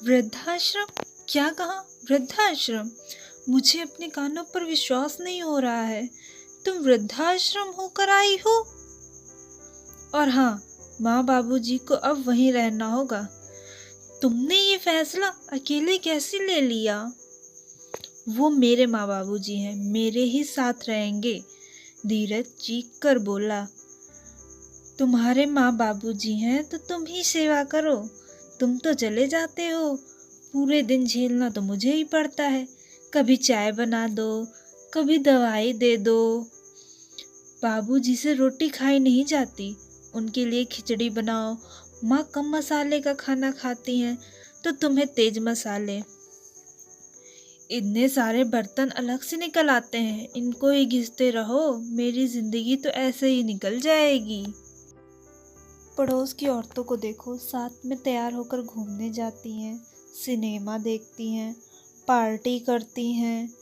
वृद्धाश्रम? क्या कहा? वृद्धाश्रम? मुझे अपने कानों पर विश्वास नहीं हो रहा है। तुम वृद्धाश्रम होकर आई हो? और हाँ, माँ बाबूजी को अब वहीं रहना होगा। तुमने ये फैसला अकेले कैसे ले लिया? वो मेरे माँ बाबूजी हैं, मेरे ही साथ रहेंगे। धीरज चीख कर बोला। तुम्हारे माँ बाबूजी हैं तो तुम ही सेवा करो। तुम तो चले जाते हो, पूरे दिन झेलना तो मुझे ही पड़ता है। कभी चाय बना दो, कभी दवाई दे दो। बाबूजी से रोटी खाई नहीं जाती, उनके लिए खिचड़ी बनाओ। माँ कम मसाले का खाना खाती हैं तो तुम्हें तेज मसाले। इतने सारे बर्तन अलग से निकल आते हैं, इनको ही घिसते रहो। मेरी जिंदगी तो ऐसे ही निकल जाएगी। पड़ोस की औरतों को देखो, साथ में तैयार होकर घूमने जाती हैं, सिनेमा देखती हैं, पार्टी करती हैं।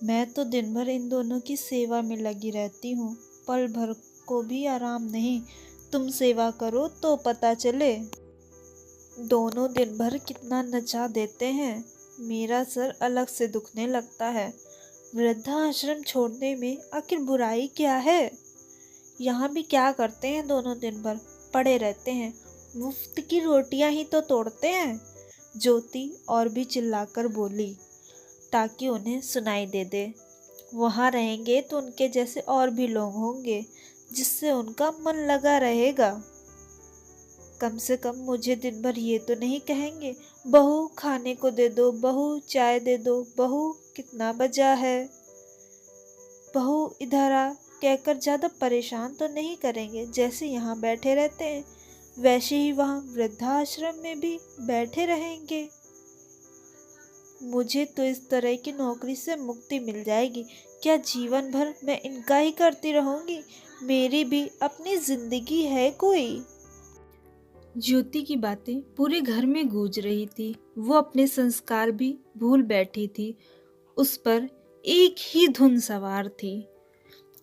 मैं तो दिन भर इन दोनों की सेवा में लगी रहती हूँ, पल भर को भी आराम नहीं। तुम सेवा करो तो पता चले। दोनों दिन भर कितना नचा देते हैं, मेरा सर अलग से दुखने लगता है। वृद्धाश्रम छोड़ने में आखिर बुराई क्या है? यहाँ भी क्या करते हैं दोनों दिन भर? पड़े रहते हैं, मुफ्त की रोटियां ही तो तोड़ते हैं। ज्योति और भी चिल्लाकर बोली, ताकि उन्हें सुनाई दे दे। वहाँ रहेंगे तो उनके जैसे और भी लोग होंगे, जिससे उनका मन लगा रहेगा। कम से कम मुझे दिन भर ये तो नहीं कहेंगे, बहू खाने को दे दो, बहू चाय दे दो, बहू कितना बजा है, बहू इधर आ कहकर ज़्यादा परेशान तो नहीं करेंगे। जैसे यहाँ बैठे रहते हैं वैसे ही वहाँ वृद्धाश्रम में भी बैठे रहेंगे। मुझे तो इस तरह की नौकरी से मुक्ति मिल जाएगी। क्या जीवन भर मैं इनका ही करती रहूंगी? मेरी भी अपनी जिंदगी है कोई। ज्योति की बातें पूरे घर में गूंज रही थी। वो अपने संस्कार भी भूल बैठी थी। उस पर एक ही धुन सवार थी।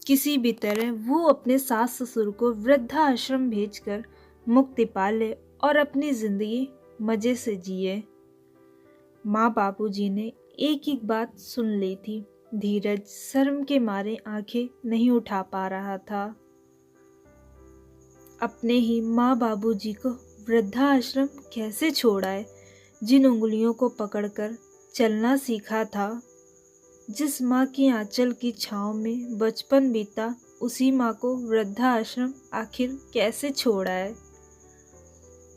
किसी भी तरह वो अपने सास ससुर को वृद्धाश्रम भेजकर मुक्ति पाले और अपनी जिंदगी मजे से जिए। माँ बाबूजी ने एक एक बात सुन ली थी। धीरज शर्म के मारे आंखें नहीं उठा पा रहा था। अपने ही माँ बाबूजी को वृद्धाश्रम कैसे छोड़ाए? जिन उंगलियों को पकड़कर चलना सीखा था, जिस माँ की आंचल की छांव में बचपन बीता, उसी माँ को वृद्धाश्रम आखिर कैसे छोड़ाए?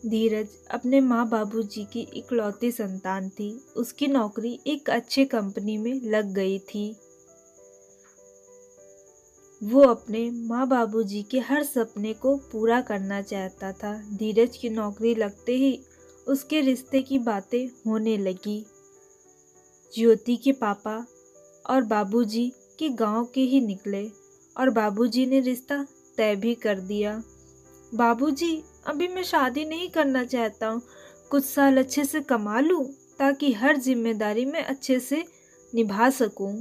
धीरज अपने माँ बाबूजी की इकलौती संतान थी। उसकी नौकरी एक अच्छे कंपनी में लग गई थी। वो अपने माँ बाबूजी के हर सपने को पूरा करना चाहता था। धीरज की नौकरी लगते ही उसके रिश्ते की बातें होने लगी। ज्योति के पापा और बाबूजी के गांव के ही निकले और बाबूजी ने रिश्ता तय भी कर दिया। बाबूजी, अभी मैं शादी नहीं करना चाहता हूँ, कुछ साल अच्छे से कमा लूँ ताकि हर जिम्मेदारी मैं अच्छे से निभा सकूँ।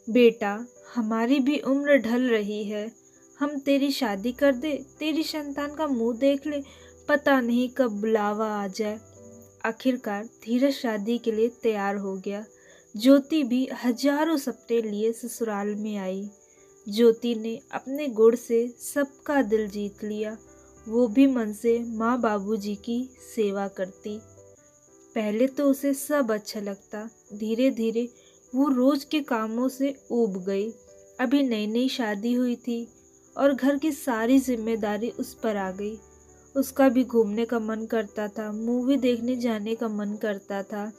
बेटा, हमारी भी उम्र ढल रही है, हम तेरी शादी कर दे, तेरी संतान का मुंह देख ले, पता नहीं कब बुलावा आ जाए। आखिरकार धीरज शादी के लिए तैयार हो गया। ज्योति भी हजारों सपने लिए ससुराल में आई। ज्योति ने अपने गुण से सबका दिल जीत लिया। वो भी मन से माँ बाबूजी की सेवा करती। पहले तो उसे सब अच्छा लगता, धीरे धीरे वो रोज के कामों से ऊब गई। अभी नई नई शादी हुई थी और घर की सारी जिम्मेदारी उस पर आ गई। उसका भी घूमने का मन करता था, मूवी देखने जाने का मन करता था।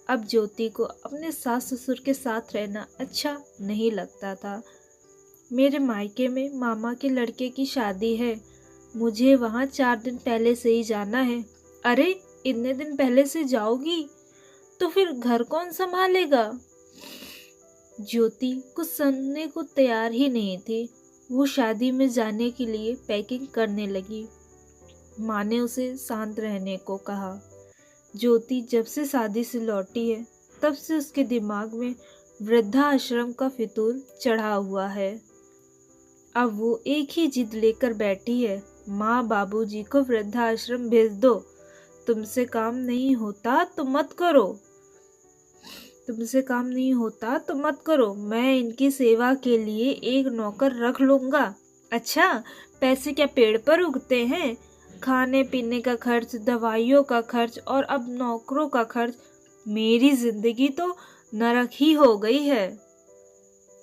अब ज्योति को अपने सास ससुर के साथ रहना अच्छा नहीं लगता था। मेरे मायके में मामा के लड़के की शादी है, मुझे वहाँ 4 दिन पहले से ही जाना है। अरे, इतने दिन पहले से जाओगी तो फिर घर कौन संभालेगा? ज्योति कुछ सुनने को तैयार ही नहीं थी। वो शादी में जाने के लिए पैकिंग करने लगी। माँ ने उसे शांत रहने को कहा। ज्योति जब से शादी से लौटी है तब से उसके दिमाग में वृद्धाश्रम का फितूर चढ़ा हुआ है। अब वो एक ही जिद लेकर बैठी है, माँ बाबूजी को वृद्धाश्रम भेज दो तुमसे काम नहीं होता तो मत करो, तुमसे काम नहीं होता तो मत करो। मैं इनकी सेवा के लिए एक नौकर रख लूँगा। अच्छा, पैसे क्या पेड़ पर उगते हैं? खाने पीने का खर्च, दवाइयों का खर्च और अब नौकरों का खर्च। मेरी जिंदगी तो नरक ही हो गई है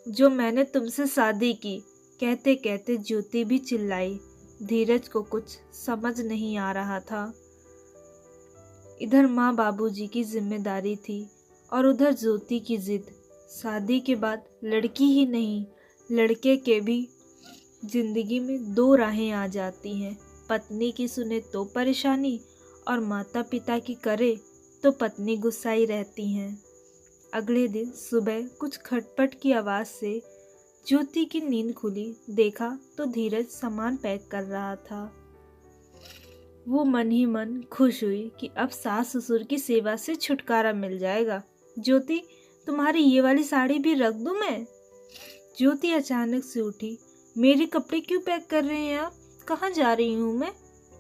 जो मैंने तुमसे शादी की। कहते कहते ज्योति भी चिल्लाई। धीरज को कुछ समझ नहीं आ रहा था। इधर माँ बाबूजी की जिम्मेदारी थी और उधर ज्योति की जिद। शादी के बाद लड़की ही नहीं, लड़के के भी जिंदगी में दो राहें आ जाती हैं। पत्नी की सुने तो परेशानी और माता पिता की करे तो पत्नी गुस्साई रहती हैं। अगले दिन सुबह कुछ खटपट की आवाज़ से ज्योति की नींद खुली। देखा तो धीरज सामान पैक कर रहा था। वो मन ही मन खुश हुई कि अब सास ससुर की सेवा से छुटकारा मिल जाएगा। ज्योति, तुम्हारी ये वाली साड़ी भी रख दूं मैं? ज्योति अचानक से उठी। मेरे कपड़े क्यों पैक कर रहे हैं आप? कहाँ जा रही हूँ मैं?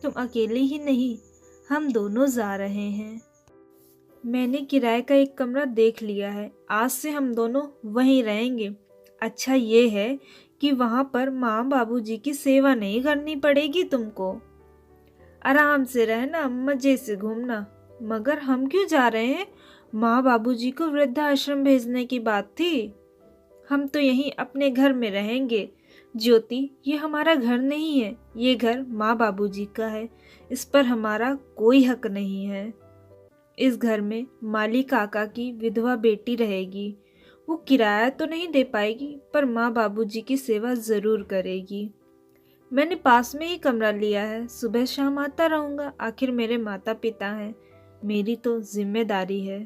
तुम अकेले ही नहीं, हम दोनों जा रहे हैं। मैंने किराए का एक कमरा देख लिया है। आज से हम दोनों वहीं रहेंगे। अच्छा ये है कि वहाँ पर माँ बाबूजी की सेवा नहीं करनी पड़ेगी तुमको। आराम से रहना, मजे से घूमना। मगर हम क्यों जा रहे हैं? माँ बाबूजी को वृद्धाश्रम भेजने की बात थी। हम तो यहीं अपने घर में रहेंगे। ज्योति, ये हमारा घर नहीं है, ये घर माँ बाबूजी का है। इस पर हमारा कोई हक नहीं है। इस घर में माली काका की विधवा बेटी रहेगी। वो किराया तो नहीं दे पाएगी पर माँ बाबूजी की सेवा ज़रूर करेगी। मैंने पास में ही कमरा लिया है, सुबह शाम आता रहूँगा। आखिर मेरे माता पिता हैं, मेरी तो जिम्मेदारी है।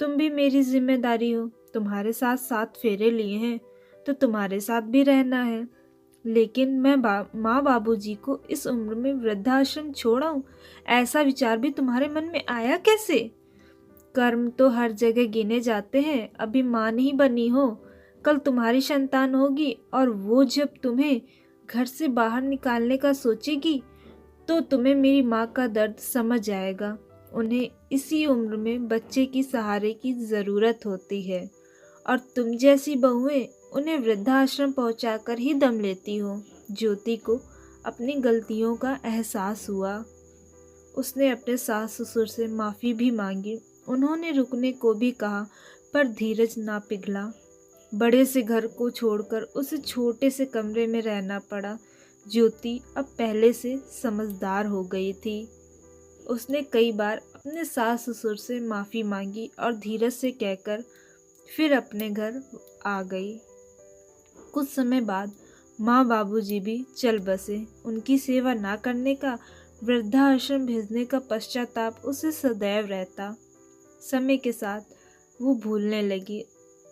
तुम भी मेरी जिम्मेदारी हो। तुम्हारे साथ 7 फेरे लिए हैं तो तुम्हारे साथ भी रहना है। लेकिन मैं माँ बाबूजी को इस उम्र में वृद्धाश्रम छोड़ाऊँ, ऐसा विचार भी तुम्हारे मन में आया कैसे? कर्म तो हर जगह गिने जाते हैं। अभी माँ नहीं बनी हो, कल तुम्हारी संतान होगी और वो जब तुम्हें घर से बाहर निकालने का सोचेगी तो तुम्हें मेरी माँ का दर्द समझ आएगा। उन्हें इसी उम्र में बच्चे की सहारे की ज़रूरत होती है और तुम जैसी बहुएं उन्हें वृद्धाश्रम पहुंचाकर ही दम लेती हो। ज्योति को अपनी गलतियों का एहसास हुआ। उसने अपने सास ससुर से माफ़ी भी मांगी। उन्होंने रुकने को भी कहा पर धीरज ना पिघला। बड़े से घर को छोड़कर उसे छोटे से कमरे में रहना पड़ा। ज्योति अब पहले से समझदार हो गई थी। उसने कई बार अपने सास ससुर से माफ़ी मांगी और धीरज से कहकर फिर अपने घर आ गई। कुछ समय बाद माँ बाबूजी भी चल बसे। उनकी सेवा ना करने का, वृद्धाश्रम भेजने का पश्चाताप उसे सदैव रहता। समय के साथ वो भूलने लगी।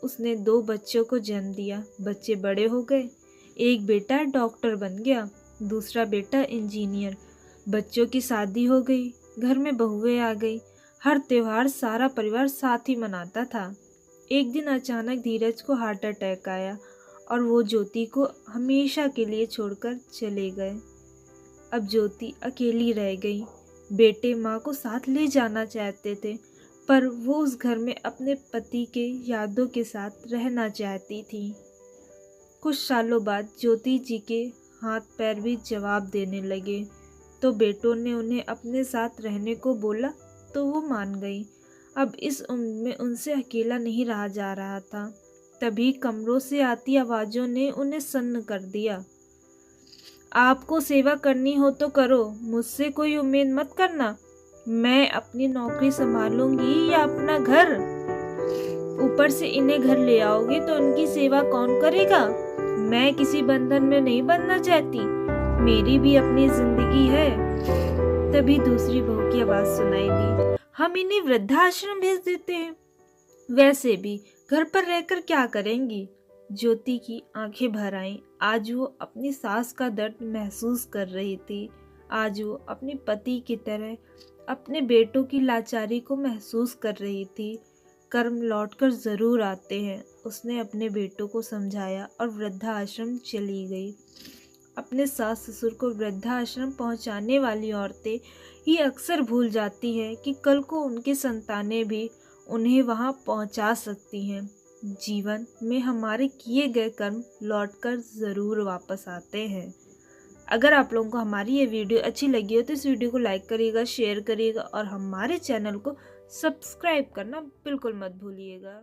उसने 2 बच्चों को जन्म दिया। बच्चे बड़े हो गए। एक बेटा डॉक्टर बन गया, दूसरा बेटा इंजीनियर। बच्चों की शादी हो गई, घर में बहुएं आ गई। हर त्योहार सारा परिवार साथ ही मनाता था। एक दिन अचानक धीरज को हार्ट अटैक आया और वो ज्योति को हमेशा के लिए छोड़कर चले गए। अब ज्योति अकेली रह गई। बेटे माँ को साथ ले जाना चाहते थे पर वो उस घर में अपने पति के यादों के साथ रहना चाहती थी। कुछ सालों बाद ज्योति जी के हाथ पैर भी जवाब देने लगे तो बेटों ने उन्हें अपने साथ रहने को बोला तो वो मान गई। अब इस उम्र में उनसे अकेला नहीं रहा जा रहा था। तभी कमरों से आती आवाज़ों ने उन्हें सन्न कर दिया। आपको सेवा करनी हो तो करो, मुझसे कोई उम्मीद मत करना। मैं अपनी नौकरी संभालूंगी या अपना घर? ऊपर से इन्हें घर ले आओगे तो उनकी सेवा कौन करेगा? मैं किसी बंधन में नहीं बंधना चाहती, मेरी भी अपनी जिंदगी है। तभी दूसरी बहू की आवाज सुनाई दी, हम इन्हें वृद्धाश्रम भेज देते हैं, वैसे भी घर पर रहकर क्या करेंगी? ज्योति की आंखें भर आईं। आज वो अपनी सास का दर्द महसूस कर रही थी। आज वो अपने पति की तरह अपने बेटों की लाचारी को महसूस कर रही थी। कर्म लौटकर जरूर आते हैं, उसने अपने बेटों को समझाया और वृद्धाश्रम चली गई। अपने सास ससुर को वृद्धाश्रम पहुंचाने वाली औरतें ये अक्सर भूल जाती है कि कल को उनकी संतानें भी उन्हें वहां पहुंचा सकती हैं। जीवन में हमारे किए गए कर्म लौटकर ज़रूर वापस आते हैं। अगर आप लोगों को हमारी ये वीडियो अच्छी लगी हो तो इस वीडियो को लाइक करिएगा, शेयर करिएगा और हमारे चैनल को सब्सक्राइब करना बिल्कुल मत भूलिएगा।